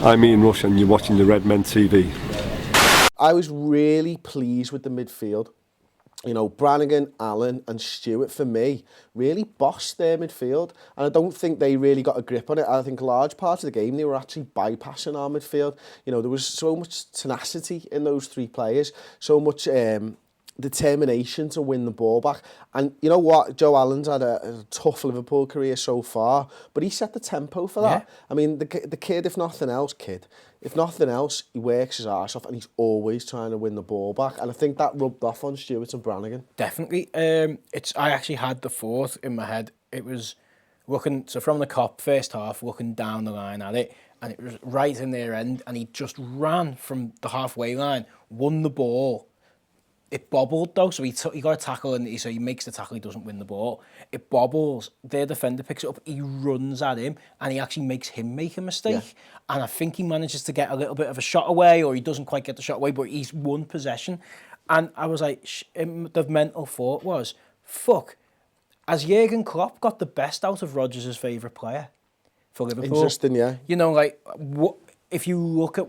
I'm Ian Rush and you're watching the Redmen TV. I was really pleased with the midfield. You know, Brannigan, Allen and Stewart, for me, really bossed their midfield. And I don't think they really got a grip on it. I think a large part of the game, they were actually bypassing our midfield. You know, there was so much tenacity in those three players, so much determination to win the ball back. And you know what? Joe Allen's had a tough Liverpool career so far, but he set the tempo for that. Yeah. I mean, the kid, if nothing else, he works his arse off and he's always trying to win the ball back. And I think that rubbed off on Stewart and Brannigan. Definitely. I actually had the thought in my head. It was so from the Kop first half, looking down the line at it, and it was right in their end, and he just ran from the halfway line, won the ball. It bobbled though, so he got a tackle and he makes the tackle, he doesn't win the ball. It bobbles, their defender picks it up, he runs at him and he actually makes him make a mistake. Yeah. And I think he manages to get a little bit of a shot away, or he doesn't quite get the shot away, but he's won possession. And I was like, the mental thought was, fuck, has Jurgen Klopp got the best out of Rodgers' favourite player for Liverpool? Interesting, yeah. You know, like, if you look at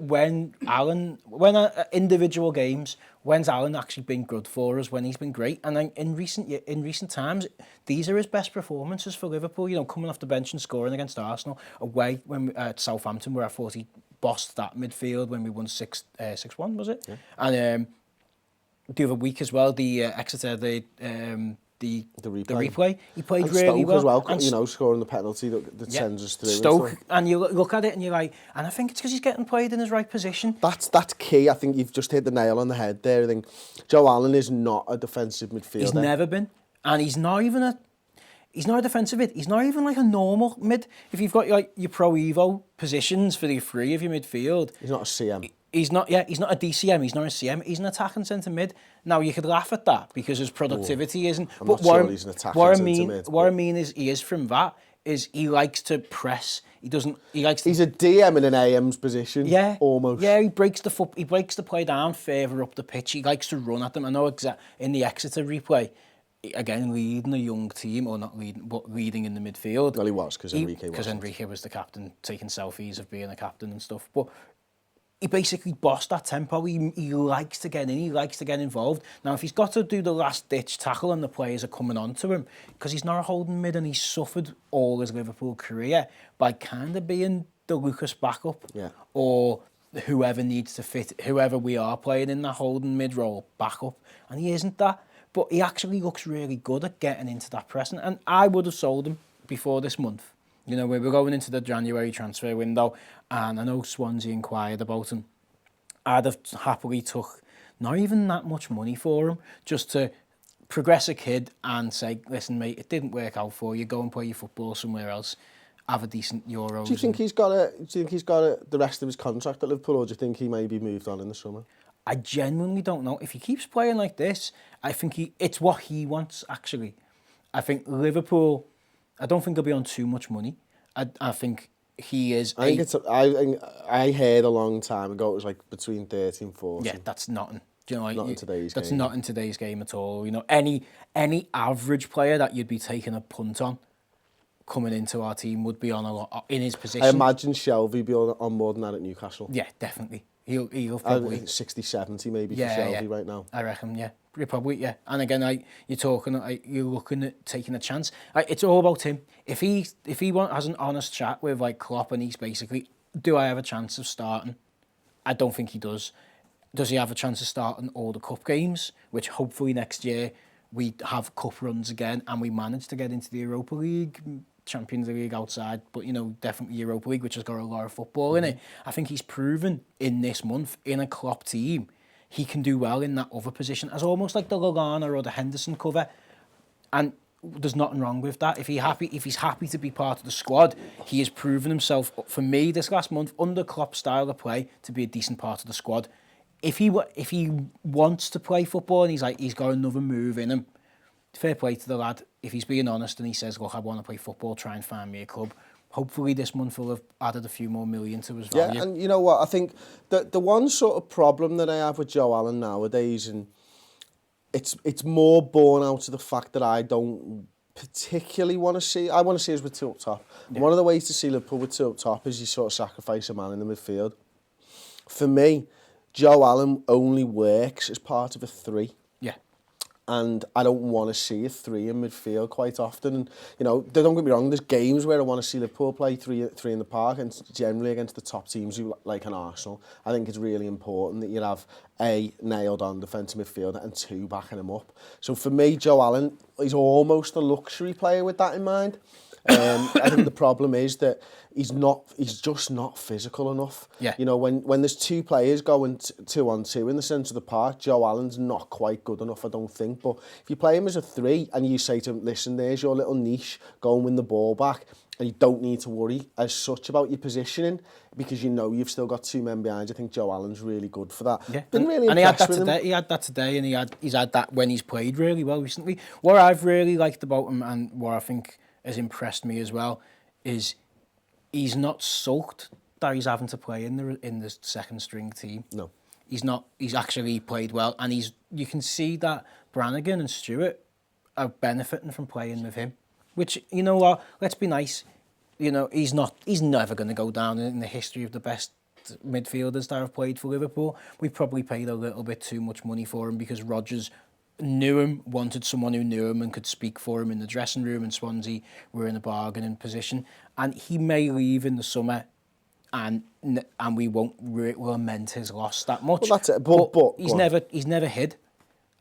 individual games, when's Allen actually been good for us, when he's been great? And then in recent times, these are his best performances for Liverpool. You know, coming off the bench and scoring against Arsenal, away when at Southampton, where I thought he bossed that midfield when we won 6-1, was it? Yeah. And the other week as well, the Exeter, the replay, he played and really Stoke well. As well, and you know, scoring the penalty that sends us through. Stoke, and you look at it and you're like, and I think it's because he's getting played in his right position. That's key. I think you've just hit the nail on the head there. I think Joe Allen is not a defensive midfielder. He's never been, and he's not a defensive mid. He's not even like a normal mid. If you've got like your Pro Evo positions for the three of your midfield, he's not a CM. He's not a DCM, he's not a CM, he's an attacking centre mid. Now, you could laugh at that because his productivity isn't... I'm not sure he's an attacking centre mid. What I mean is, he is from that, is he likes to press. He's a DM in an AM's position, almost. Yeah, he breaks the play down further up the pitch. He likes to run at them. I know in the Exeter replay, again, leading a young team, or not leading, but leading in the midfield. Well, he was, because Enrique was. Because Enrique was the captain, taking selfies of being a captain and stuff. But he basically bossed that tempo. He likes to get in, he likes to get involved. Now, if he's got to do the last-ditch tackle and the players are coming on to him, because he's not a holding mid and he's suffered all his Liverpool career by kind of being the Lucas backup, or whoever needs to fit, whoever we are playing in that holding mid role, backup, and he isn't that. But he actually looks really good at getting into that press, and I would have sold him before this month. You know, we were going into the January transfer window, and I know Swansea inquired about him. I'd have happily took not even that much money for him, just to progress a kid and say, listen, mate, it didn't work out for you. Go and play your football somewhere else. Have a decent Euros. Do you think he's got the rest of his contract at Liverpool, or do you think he maybe moved on in the summer? I genuinely don't know. If he keeps playing like this, I think it's what he wants, actually. I think Liverpool, I don't think he'll be on too much money. I think he is... I heard a long time ago it was like between 30 and 40. Yeah, that's nothing. Do you know, not in today's game. That's not in today's game at all. You know, any average player that you'd be taking a punt on coming into our team would be on a lot in his position. I imagine Shelby be on more than that at Newcastle. Yeah, definitely. He'll probably 60, 70 maybe for Shelby right now. I reckon, yeah. Probably, yeah. And again, you're looking at taking a chance. It's all about him. If he has an honest chat with like Klopp and he's basically, do I have a chance of starting? I don't think he does. Does he have a chance of starting all the cup games? Which hopefully next year we have cup runs again and we manage to get into the Europa League, Champions League outside, but you know, definitely Europa League, which has got a lot of football in it. I think he's proven in this month in a Klopp team he can do well in that other position as almost like the Lallana or the Henderson cover, and there's nothing wrong with that. If he's happy to be part of the squad, he has proven himself for me this last month under Klopp's style of play to be a decent part of the squad. If he wants to play football and he's got another move in him, fair play to the lad. If he's being honest and he says, look, I want to play football, try and find me a club. Hopefully this month will have added a few more million to his value. Yeah, and you know what? I think the one sort of problem that I have with Joe Allen nowadays, and it's more born out of the fact that I don't particularly want to see, I want to see us with two up top. Yeah. One of the ways to see Liverpool with two up top is you sort of sacrifice a man in the midfield. For me, Joe Allen only works as part of a three. Yeah. And I don't want to see a three in midfield quite often. And, you know, don't get me wrong, there's games where I want to see Liverpool play three in the park, and generally against the top teams who like an Arsenal. I think it's really important that you have a nailed on defensive midfielder and two backing him up. So for me, Joe Allen is almost a luxury player with that in mind. I think the problem is that he's just not physical enough. Yeah. You know, when there's two players going 2-on-2 in the centre of the park, Joe Allen's not quite good enough, I don't think. But if you play him as a three and you say to him, listen, there's your little niche, go and win the ball back, and you don't need to worry as such about your positioning because you know you've still got two men behind you. I think Joe Allen's really good for that. Yeah. Been really and he had impressed that with today. him. He had that today, and he's had that when he's played really well recently. What I've really liked about him, and what I think has impressed me as well, is he's not sulked that he's having to play in the second string team. No. He's not. He's actually played well, and you can see that Brannigan and Stewart are benefiting from playing with him. Which, you know what, let's be nice. You know, he's never going to go down in the history of the best midfielders that have played for Liverpool. We probably paid a little bit too much money for him because Rodgers knew him, wanted someone who knew him and could speak for him in the dressing room, and Swansea were in a bargaining position. And he may leave in the summer, and we won't lament his loss that much. Well, that's it. But he's never hid,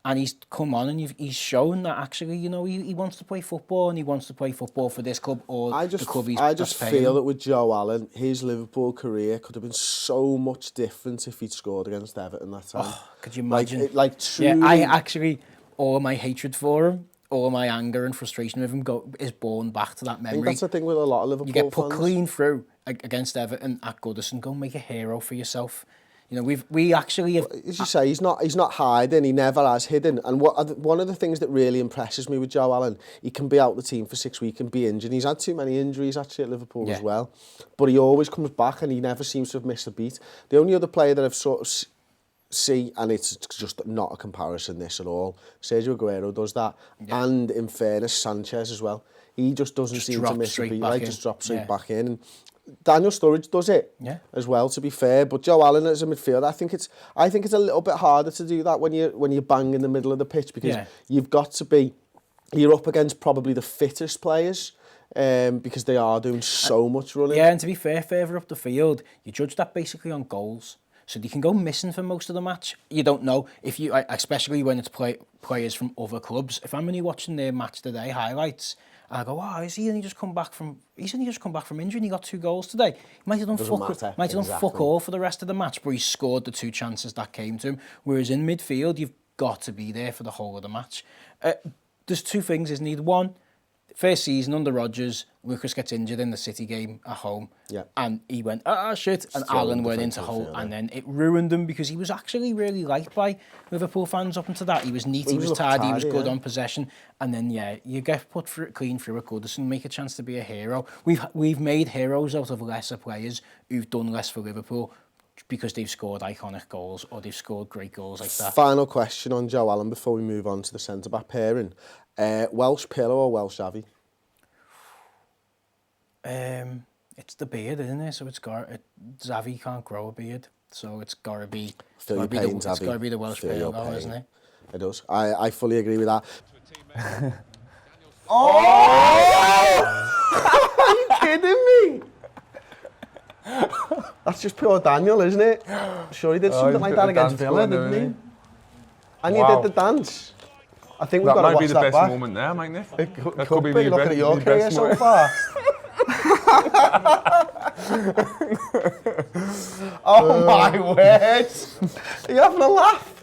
and he's come on and he's shown that actually, you know, he wants to play football, and he wants to play football for this club or the club I just feel that with Joe Allen, his Liverpool career could have been so much different if he'd scored against Everton that time. Oh, could you imagine? Like truly. Yeah, I actually, all my hatred for him, all my anger and frustration with him is born back to that memory. I think that's the thing with a lot of Liverpool fans. You get put clean through against Everton at Goodison. Go make a hero for yourself. You know, we actually have... As you say, he's not hiding. He never has hidden. And one of the things that really impresses me with Joe Allen, he can be out the team for 6 weeks and be injured. He's had too many injuries actually at Liverpool as well. But he always comes back and he never seems to have missed a beat. The only other player that I've sort of see, and it's just not a comparison this at all, Sergio Aguero does that. Yeah. And in fairness, Sanchez as well. He just doesn't seem to miss a beat. Like, just drops straight back in. And Daniel Sturridge does it as well, to be fair. But Joe Allen as a midfielder, I think it's a little bit harder to do that when you bang in the middle of the pitch, because you're up against probably the fittest players. Because they are doing so much running. Yeah, and to be fair, further up the field, you judge that basically on goals. So they can go missing for most of the match. You don't know if you, especially when it's players from other clubs. If I'm only watching their match today highlights, and I go, "Wow, he's only just come back from injury and he got 2 goals today." He might have done fuck all for the rest of the match, but he scored the 2 chances that came to him. Whereas in midfield, you've got to be there for the whole of the match. There's 2 things, isn't it? One, first season under Rodgers, Lucas gets injured in the City game at home, and he went, shit, and Allen went into hole, and then it ruined him because he was actually really liked by Liverpool fans up until that. He was neat, he was tidy, he was good on possession, and then you get put clean through a Goodison and make a chance to be a hero. We've made heroes out of lesser players who've done less for Liverpool because they've scored iconic goals or they've scored great goals like that. Final question on Joe Allen before we move on to the centre-back pairing. Welsh pillow or Welsh Avi? It's the beard, isn't it? So Xavi can't grow a beard, so it's got to be. It's got to be the Welsh pillow, isn't it? It does. I fully agree with that. Are you kidding me? That's just pure Daniel, isn't it? Sure, he did something like that against Villa, didn't he? And you did the dance. I think we've got to watch that back. That might be the best moment there, mightn't it? It could be looking at your career so far. Oh my word! Are you having a laugh?